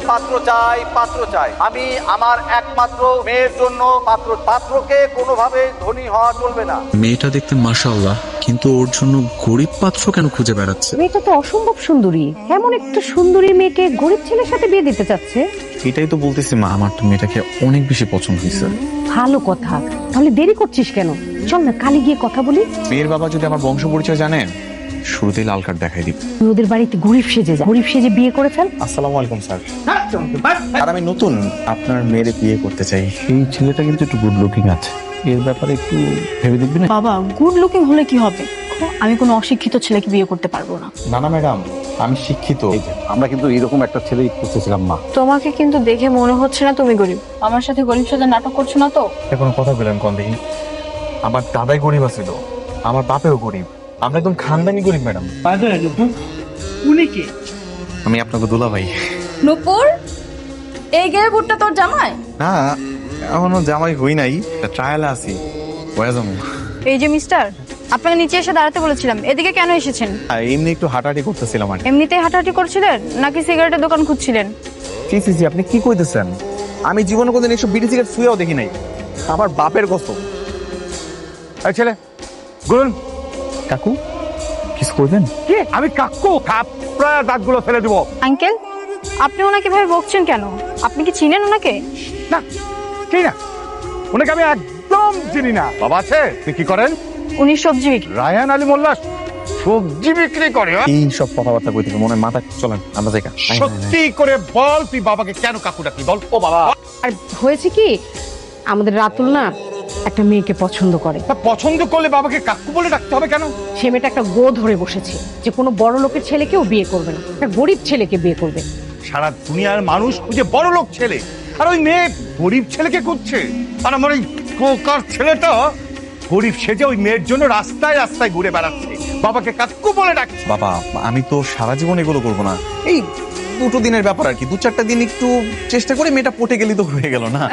পাত্র চাই, পাত্র চাই। আমি আমার একমাত্র মেয়ের জন্য পাত্রকে কোনোভাবে ধনী হওয়া চলবে না। মেয়েটা দেখতে মাশাআল্লাহ, কিন্তু ওর জন্য গরিব পাত্র কেন খুঁজে বেড়াচ্ছে? মেয়েটা তো অসম্ভব সুন্দরী, এমন একটা সুন্দরী মেয়েকে গরিব ছেলের সাথে বিয়ে দিতে চাচ্ছে। এটাই তো বলতেছি মা, আমার তো মেয়েটাকে অনেক বেশি পছন্দ হয়েছে। ভালো কথা, তাহলে দেরি করছিস কেন? চল না কালি গিয়ে কথা বলি। মেয়ের বাবা যদি আমার বংশ পরিচয় জানে, শুরুতেই লাল কার্ড দেখাই দিব। তুই ওদের বাড়িতে গরিব সেজে যা, গরিব সেজে বিয়ে করে ফেল। আসসালামু আলাইকুম স্যার। আর আমি নতুন, আপনার মেয়েরে বিয়ে করতে চাই। এই ছেলেটা কিন্তু একটু গুড লুকিং আছে, এর ব্যাপারে একটু ভেবে দেখবেন। বাবা, গুড লুকিং হলে কি হবে? আমি কোনো অশিক্ষিত ছেলেকে বিয়ে করতে পারবো না। না না ম্যাডাম, আমি শিক্ষিত। আমরা কিন্তু এরকম একটা ছেলেই খুঁজতেছিলাম মা। তোমাকে কিন্তু দেখে মনে হচ্ছে না তুমি গরিব। আমার সাথে গরিব সাথে নাটক করছো না তো? এখন কথা বলেন কোন দেখি। আমার দাদাই গরিব আছিল, আমার বাপেও গরিব, আমরা একদম খানদানি গরিব ম্যাডাম। আমি আপনাকে দুলা ভাই। নূপুর, এই গেয়ে বুটটা তোর জামাই? না, এখনো জামাই হই নাই, ট্রায়ালে আছি। ওয়াজম এই যে মিস্টার, আপনাকে নিচে এসে দাঁড়াতে বলেছিলাম, এদিকে কেন এসেছেন? এমনি একটু হাঁটাহাঁটি করতেছিলাম আর কি। এমনিতেই হাঁটাহাঁটি করছিলেন নাকি সিগারেটের দোকান খুঁজছিলেন? জি আপনি কি কইতেছেন? আমি জীবনে কোনদিন এইসব বিড়ি সিগারেট ছুঁয়েও দেখি নাই। আমার বাপের কসম। এই ছেলে গুরুন, কাকু কিছু করবেন? কি আমি কাকু থাপড়ায় দাঁতগুলো ফেলে দিব। আঙ্কেল, আপনি ওনাকে ভাবে বকছেন কেন? আপনি কি চিনেন ওনাকে? না কি না, ওনাকে আমি একদম চিনি না। বাবা আছে, তুই কি করেন? উনি সবজি বিক্রি। রায়হান আলী মোল্লা সবজি বিক্রি করে? এই সব কথাবার্তা কইতেছে মনে হয় মাথা। চলেন আমরা যাই। সত্যি করে বল, তুই বাবাকে কেন কাকু ডাকলি বল। ও বাবা, আর হয়েছে কি, আমাদের রাতুল না একটা মেয়েকে পছন্দ করে। তা পছন্দ করলে বাবাকে কাকু বলে ডাকতে হবে কেন? সে মেয়েটা একটা গো ধরে বসেছে যে কোনো বড় লোকের ছেলেকেও বিয়ে করবে না, একটা গরিব ছেলেকে বিয়ে করবে। সারা দুনিয়ার মানুষ খুঁজে বড় লোক ছেলে, আর ওই মেয়ে গরিব ছেলেকে খুঁজছে। আর আমার ওই কোকার ছেলেটা গরিব সেজে ওই মেয়ের জন্য রাস্তায় রাস্তায় ঘুরে বেড়াচ্ছে, বাবাকে কাকু বলে ডাকছে। বাবা, আমি তো সারা জীবন এগুলো করবো না। এই দুটো দিনের ব্যাপার আর কি, 2-4টা দিন একটু চেষ্টা করে মেয়েটা পটে গেলি তো হয়ে গেল না।